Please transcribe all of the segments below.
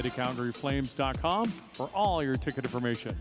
At CalgaryFlames.com for all your ticket information.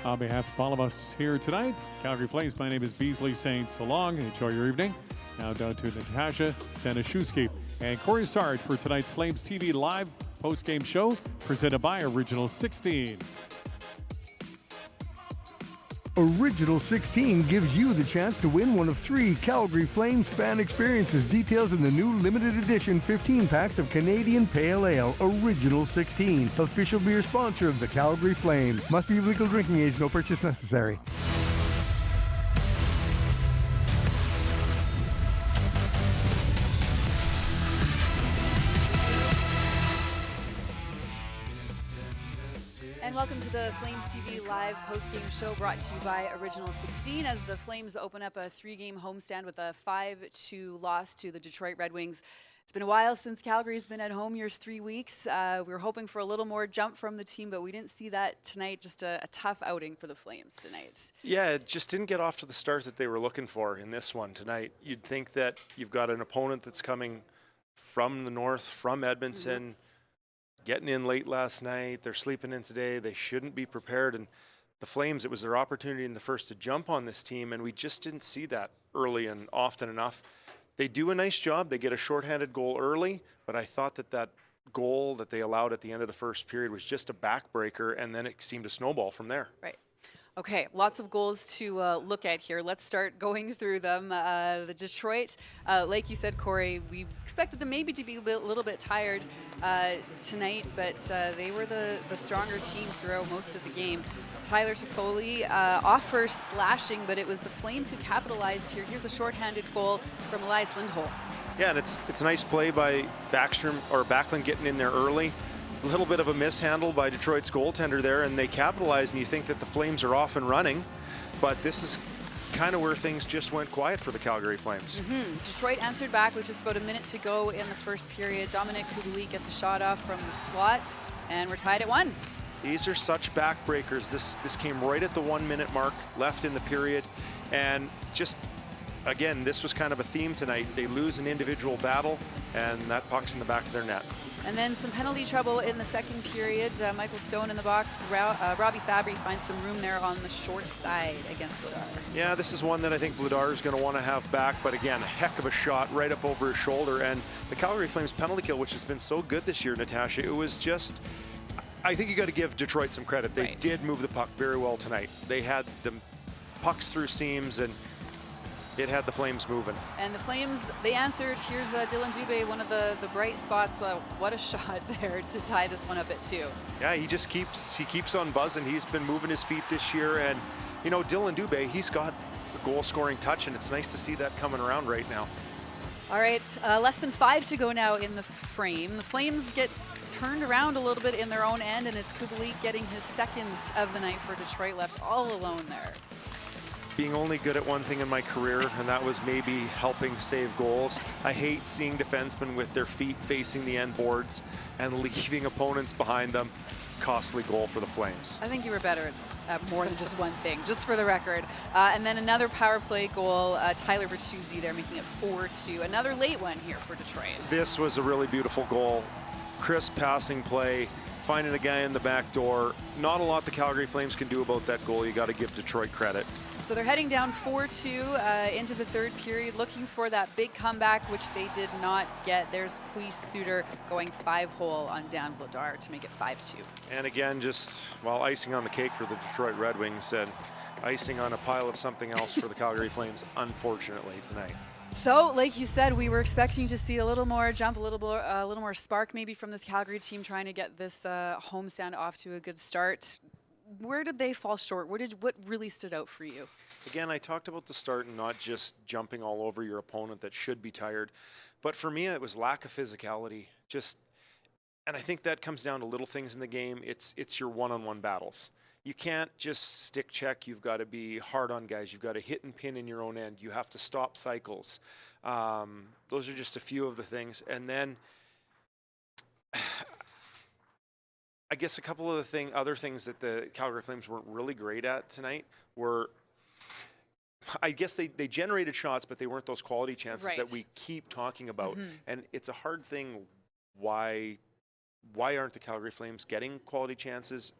On behalf of all of us here tonight, Calgary Flames, my name is Beasley saying so long. Enjoy your evening. Now down to Natasha, Staniszewski, and Cory Sarich for tonight's Flames TV live post-game show presented by Original 16. Original 16 gives you the chance to win one of 3 Calgary Flames fan experiences. Details in the new limited edition 15 packs of Canadian Pale Ale. Original 16, official beer sponsor of the Calgary Flames. Must be of legal drinking age, no purchase necessary. And welcome to the Flames TV live post-game show brought to you by Original 16 as the Flames open up a 3-game homestand with a 5-2 loss to the Detroit Red Wings. It's been a while since Calgary's been at home here 3 weeks. We were hoping for a little more jump from the team, but we didn't see that tonight. Just a tough outing for the Flames tonight. Yeah, it just didn't get off to the start that they were looking for in this one tonight. You'd think that you've got an opponent that's coming from the north, from Edmonton, getting in late last night. They're sleeping in today. They shouldn't be prepared. And the Flames, it was their opportunity in the first to jump on this team, and we just didn't see that early and often enough. They do a nice job. They get a shorthanded goal early, but I thought that that goal that they allowed at the end of the first period was just a backbreaker, and then it seemed to snowball from there. Right. Okay, lots of goals to look at here. Let's start going through them. The Detroit, like you said, Cory, we expected them maybe to be a little bit tired tonight, but they were the stronger team throughout most of the game. Tyler Toffoli off for slashing, but it was the Flames who capitalized here. Here's a shorthanded goal from Elias Lindholm. Yeah, and it's a nice play by Backlund getting in there early. A little bit of a mishandle by Detroit's goaltender there, and they capitalize, and you think that the Flames are off and running, but this is kind of where things just went quiet for the Calgary Flames. Detroit answered back with just about a minute to go in the first period. Dominic Kubalik gets a shot off from the slot, and we're tied at 1. These are such backbreakers. This came right at the 1-minute mark left in the period, and just again, this was kind of a theme tonight. They lose an individual battle, and that puck's in the back of their net. And then some penalty trouble in the second period. Michael Stone in the box. Robbie Fabry finds some room there on the short side against Vladar. Yeah, this is one that I think Vladar is going to want to have back, but again, a heck of a shot right up over his shoulder. And the Calgary Flames penalty kill, which has been so good this year, Natasha, it was just, I think you got to give Detroit some credit. They did move the puck very well tonight. They had the pucks through seams, and it had the Flames moving. And the Flames, they answered. Here's Dylan Dubé, one of the bright spots. What a shot there to tie this one up at 2. Yeah, he keeps on buzzing. He's been moving his feet this year, and you know, Dylan Dubé, he's got a goal-scoring touch, and it's nice to see that coming around right now. All right, less than 5 to go now in the frame. The Flames get turned around a little bit in their own end, and it's Kubalik getting his second of the night for Detroit, left all alone there. being only good at one thing in my career, and that was maybe helping save goals. I hate seeing defensemen with their feet facing the end boards and leaving opponents behind them. Costly goal for the Flames. I think you were better at more than just one thing, just for the record. And then another power play goal, Tyler Bertuzzi there making it 4-2. Another late one here for Detroit. This was a really beautiful goal. Crisp passing play, finding a guy in the back door. Not a lot the Calgary Flames can do about that goal. You got to give Detroit credit. So they're heading down 4-2 into the third period, looking for that big comeback, which they did not get. There's Puig Suter going 5-hole on Dan Vladar to make it 5-2. And again, just, well, icing on the cake for the Detroit Red Wings and icing on a pile of something else for the Calgary Flames, unfortunately, tonight. So, like you said, we were expecting to see a little more jump, a little more spark maybe from this Calgary team trying to get this homestand off to a good start. Where did they fall short? What really stood out for you? Again, I talked about the start and not just jumping all over your opponent that should be tired. But for me, it was lack of physicality. And I think that comes down to little things in the game. It's your one-on-one battles. You can't just stick check. You've got to be hard on guys. You've got to hit and pin in your own end. You have to stop cycles. Those are just a few of the things. And then I guess a couple of the other things that the Calgary Flames weren't really great at tonight were, I guess they generated shots, but they weren't those quality chances that we keep talking about. And it's a hard thing. Why aren't the Calgary Flames getting quality chances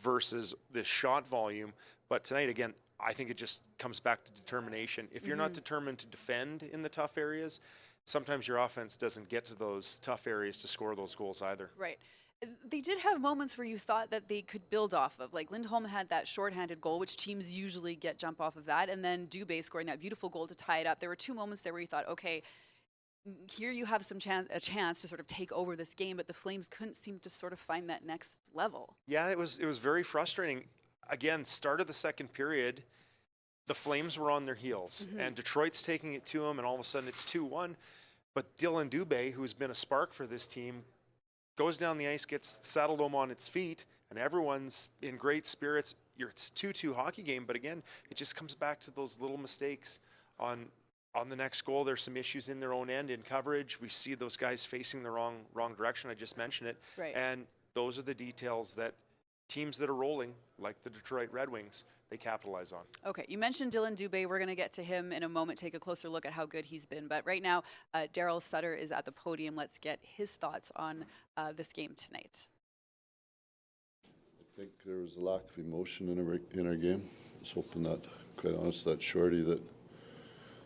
versus the shot volume? But tonight, again, I think it just comes back to determination. If you're not determined to defend in the tough areas, sometimes your offense doesn't get to those tough areas to score those goals either. Right. They did have moments where you thought that they could build off of. Like Lindholm had that shorthanded goal, which teams usually get jump off of that, and then Dubé scoring that beautiful goal to tie it up. There were two moments there where you thought, okay, here you have a chance to sort of take over this game, but the Flames couldn't seem to sort of find that next level. Yeah, it was very frustrating. Again, start of the second period, the Flames were on their heels, and Detroit's taking it to them, and all of a sudden it's 2-1. But Dylan Dubé, who's been a spark for this team, goes down the ice, gets Saddledome on its feet, and everyone's in great spirits. It's 2-2 hockey game, but again, it just comes back to those little mistakes. On the next goal, there's some issues in their own end in coverage. We see those guys facing the wrong direction. I just mentioned it. Right. And those are the details that teams that are rolling, like the Detroit Red Wings, they capitalize on. Okay, you mentioned Dylan Dubé. We're going to get to him in a moment, take a closer look at how good he's been. But right now, Daryl Sutter is at the podium. Let's get his thoughts on this game tonight. I think there was a lack of emotion in our game. I was hoping that, quite honest, that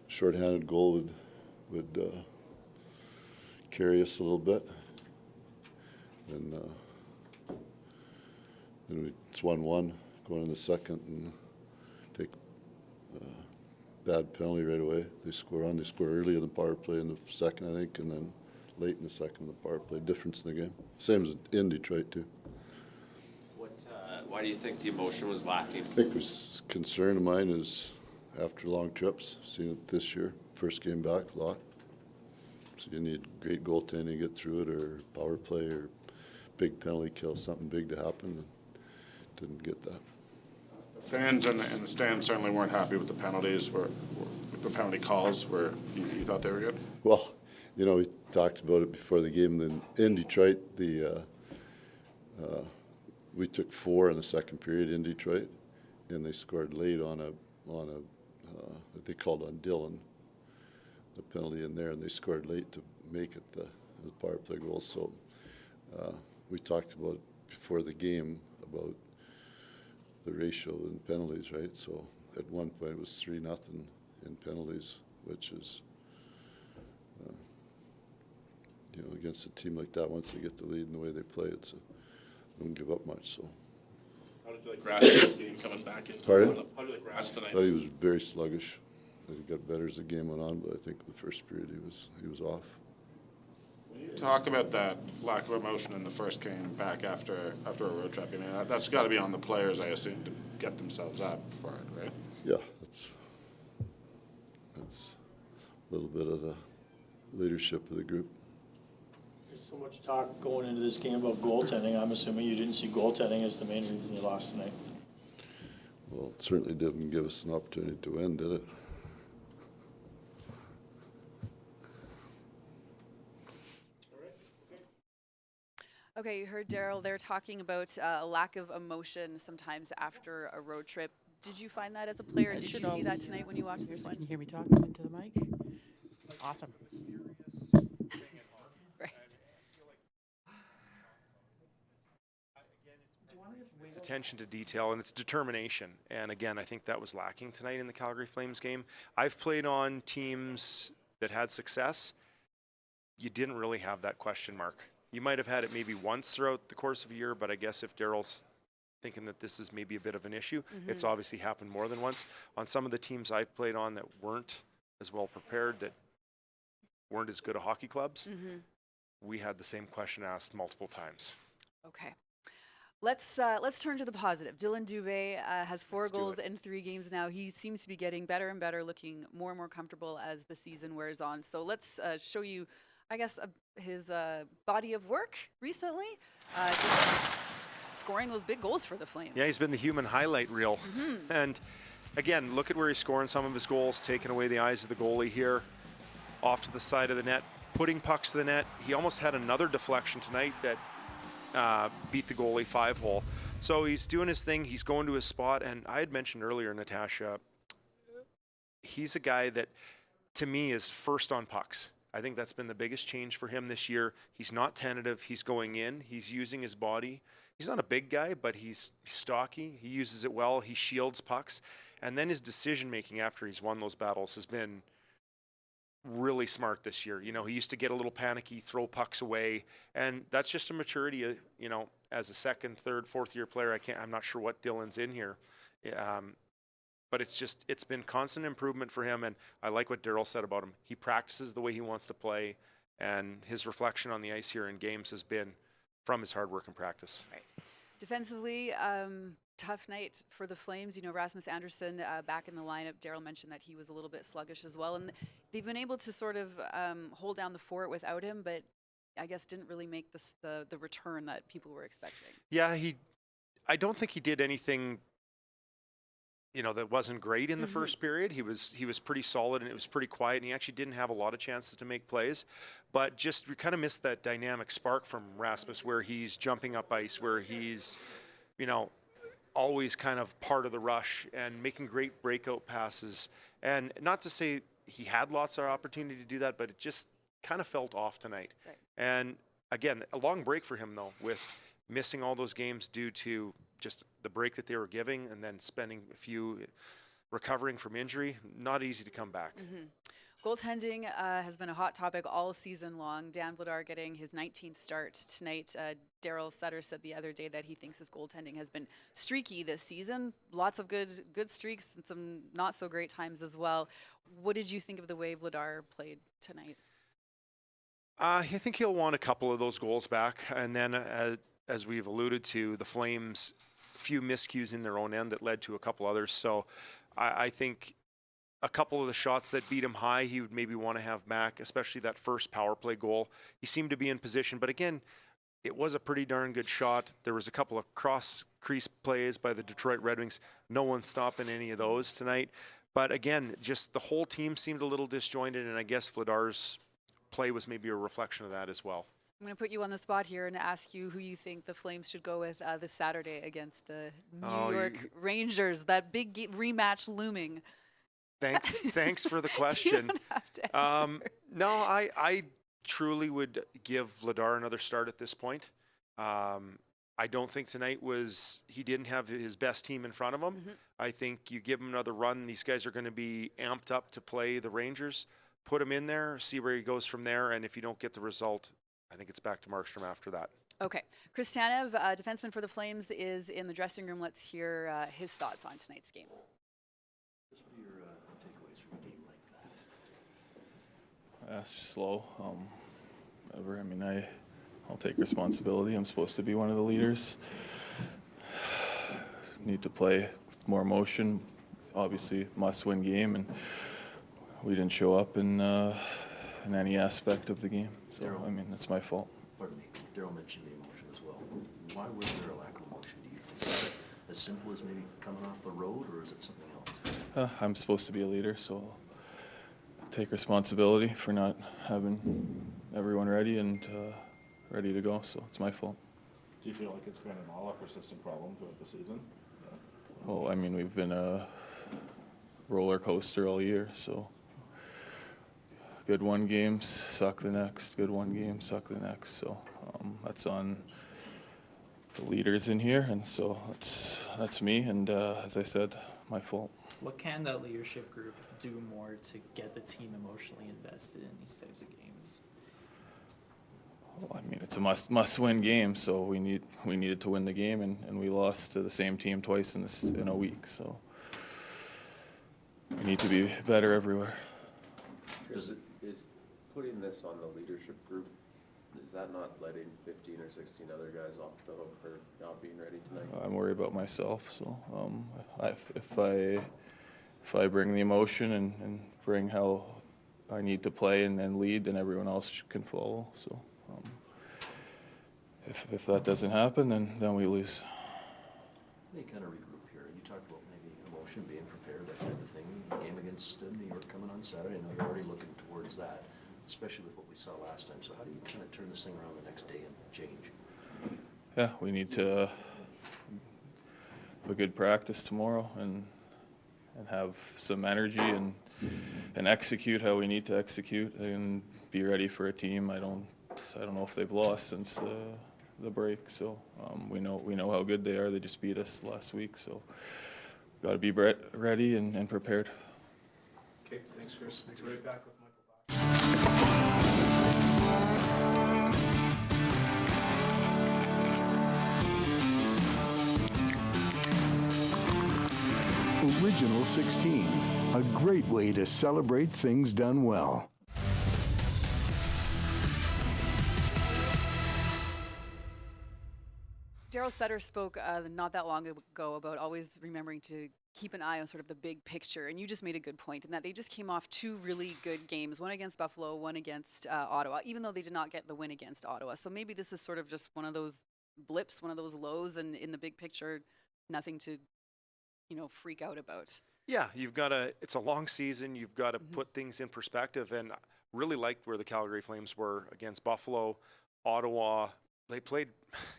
shorthanded goal would carry us a little bit. And then it's 1-1 going in the second and take a bad penalty right away. They score early in the power play in the second, I think, and then late in the second in the power play. Difference in the game. Same as in Detroit too. Why do you think the emotion was lacking? I think it was concern of mine is after long trips, seen it this year, first game back a lot. So you need great goaltending to get through it, or power play, or big penalty kill, something big to happen. And didn't get that. Fans in the stands certainly weren't happy with the penalties, with the penalty calls. Where you thought they were good? Well, you know, we talked about it before the game. Then in Detroit, we took 4 in the second period in Detroit, and they scored late on a that they called on Dylan, the penalty in there, and they scored late to make it the power play goal. So we talked about before the game about the ratio in penalties, right? So at one point it was 3-0 in penalties, which is, you know, against a team like that, once they get the lead in the way they play, they don't give up much. So. How did you like Grass's game coming back into? Pardon? How did you like Grass tonight? I thought he was very sluggish. He got better as the game went on, but I think the first period he was off. Talk about that lack of emotion in the first game back after a road trip. I mean, that's got to be on the players, I assume, to get themselves up for it, right? Yeah, that's a little bit of the leadership of the group. There's so much talk going into this game about goaltending. I'm assuming you didn't see goaltending as the main reason you lost tonight. Well, it certainly didn't give us an opportunity to win, did it? Okay, you heard Daryl there talking about a lack of emotion sometimes after a road trip. Did you find that as a player? Did you see that tonight when you watched this Can one? you hear me talking into the mic? Awesome. Right. It's attention to detail and it's determination. And again, I think that was lacking tonight in the Calgary Flames game. I've played on teams that had success. You didn't really have that question mark. You might have had it maybe once throughout the course of a year, but I guess if Daryl's thinking that this is maybe a bit of an issue, it's obviously happened more than once. On some of the teams I've played on that weren't as well prepared, that weren't as good at hockey clubs, we had the same question asked multiple times. Okay. Let's turn to the positive. Dylan Dubé has 4 goals in 3 games now. He seems to be getting better and better, looking more and more comfortable as the season wears on. So let's show you, I guess, his body of work recently. Just scoring those big goals for the Flames. Yeah, he's been the human highlight reel. And again, look at where he's scoring some of his goals, taking away the eyes of the goalie here, off to the side of the net, putting pucks to the net. He almost had another deflection tonight that beat the goalie 5-hole. So he's doing his thing. He's going to his spot. And I had mentioned earlier, Natasha, he's a guy that, to me, is first on pucks. I think that's been the biggest change for him this year. He's not tentative. He's going in. He's using his body. He's not a big guy, but he's stocky. He uses it well. He shields pucks. And then his decision-making after he's won those battles has been really smart this year. You know, he used to get a little panicky, throw pucks away, and that's just a maturity, you know, as a second, third, fourth year player. I'm not sure what Dylan's in here. But it's been constant improvement for him, and I like what Daryl said about him. He practices the way he wants to play, and his reflection on the ice here in games has been from his hard work and practice. Right. Defensively, tough night for the Flames. You know, Rasmus Andersson back in the lineup. Daryl mentioned that he was a little bit sluggish as well, and they've been able to sort of hold down the fort without him, but I guess didn't really make the return that people were expecting. Yeah, I don't think he did anything, you know, that wasn't great in the first period. He was pretty solid, and it was pretty quiet, and he actually didn't have a lot of chances to make plays. But just we kind of missed that dynamic spark from Rasmus, where he's jumping up ice, where he's, you know, always kind of part of the rush and making great breakout passes. And not to say he had lots of opportunity to do that, but it just kind of felt off tonight. Right. And again, a long break for him, though, with missing all those games due to just the break that they were giving and then spending a few recovering from injury. Not easy to come back. Goaltending has been a hot topic all season long. Dan Vladar getting his 19th start tonight. Daryl Sutter said the other day that he thinks his goaltending has been streaky this season. Lots of good streaks and some not so great times as well. What did you think of the way Vladar played tonight? I think he'll want a couple of those goals back. And then as we've alluded to, the Flames, few miscues in their own end that led to a couple others. So I think a couple of the shots that beat him high, he would maybe want to have back, especially that first power play goal. He seemed to be in position, but again, it was a pretty darn good shot. There was a couple of cross-crease plays by the Detroit Red Wings. No one stopping any of those tonight. But again, just the whole team seemed a little disjointed, and I guess Vladar's play was maybe a reflection of that as well. I'm going to put you on the spot here and ask you who you think the Flames should go with this Saturday against the New York Rangers. That big rematch looming. Thanks for the question. You don't have to answer. No, I truly would give Vladar another start at this point. I don't think tonight he didn't have his best team in front of him. I think you give him another run. These guys are going to be amped up to play the Rangers. Put him in there, see where he goes from there, and if you don't get the result, I think it's back to Markstrom after that. Okay. Chris Tanev, defenseman for the Flames, is in the dressing room. Let's hear his thoughts on tonight's game. What are your takeaways from a game like that? Slow. I'll take responsibility. I'm supposed to be one of the leaders. Need to play with more emotion. Obviously, must-win game, and we didn't show up in any aspect of the game. So, Daryl, I mean, that's my fault. Pardon me. Daryl mentioned the emotion as well. Why was there a lack of emotion, do you think? as simple as maybe coming off the road, or is it something else? I'm supposed to be a leader, so I'll take responsibility for not having everyone ready and ready to go, so it's my fault. Do you feel like it's been an all-up persistent problem throughout the season? Well, I mean, we've been a roller coaster all year, so good one games, suck the next, good one game, suck the next, so that's on the leaders in here, and so that's me, and as I said, my fault. What can that leadership group do more to get the team emotionally invested in these types of games? Well, I mean, it's a must-win game, so we needed to win the game, and we lost to the same team twice in a week, so we need to be better everywhere. Is putting this on the leadership group, is that not letting 15 or 16 other guys off the hook for not being ready tonight? I'm worried about myself, so if I bring the emotion and bring how I need to play and lead, then everyone else can follow. So if that doesn't happen, then we lose. They kind of regroup here. You talked about maybe emotion, being prepared, that type of thing. Game against New York coming on Saturday. I know you're already looking towards that, especially with what we saw last time. So how do you kind of turn this thing around the next day and change? Yeah, we need to have a good practice tomorrow and have some energy and execute how we need to execute and be ready for a team. I don't know if they've lost since the break, so we know how good they are. They just beat us last week, so got to be ready and prepared. Okay, thanks, Chris. Thanks, right back with Original 16, a great way to celebrate things done well. Daryl Sutter spoke not that long ago about always remembering to keep an eye on sort of the big picture. And you just made a good point in that they just came off two really good games, one against Buffalo, one against Ottawa, even though they did not get the win against Ottawa. So maybe this is sort of just one of those blips, one of those lows, and in the big picture, nothing to, freak out about. Yeah, it's a long season. You've got to put things in perspective. And I really liked where the Calgary Flames were against Buffalo, Ottawa. They played,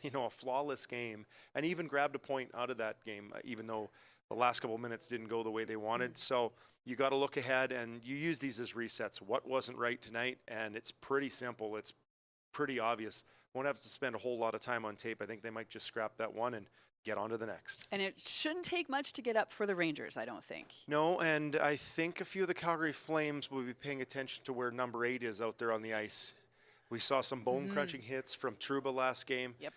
a flawless game and even grabbed a point out of that game, even though the last couple of minutes didn't go the way they wanted. So you got to look ahead and you use these as resets. What wasn't right tonight? And it's pretty simple. It's pretty obvious. Won't have to spend a whole lot of time on tape. I think they might just scrap that one and get on to the next. And it shouldn't take much to get up for the Rangers, I don't think. No, and I think a few of the Calgary Flames will be paying attention to where number 8 is out there on the ice. We saw some bone-crunching hits from Trouba last game. Yep.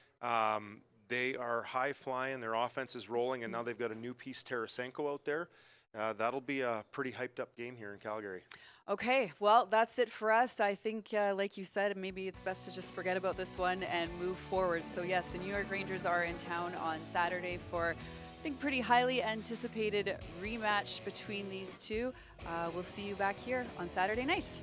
They are high-flying. Their offense is rolling, and now they've got a new piece, Tarasenko, out there. That'll be a pretty hyped-up game here in Calgary. Okay, well, that's it for us. I think, like you said, maybe it's best to just forget about this one and move forward. So, yes, the New York Rangers are in town on Saturday for, I think, pretty highly anticipated rematch between these two. We'll see you back here on Saturday night.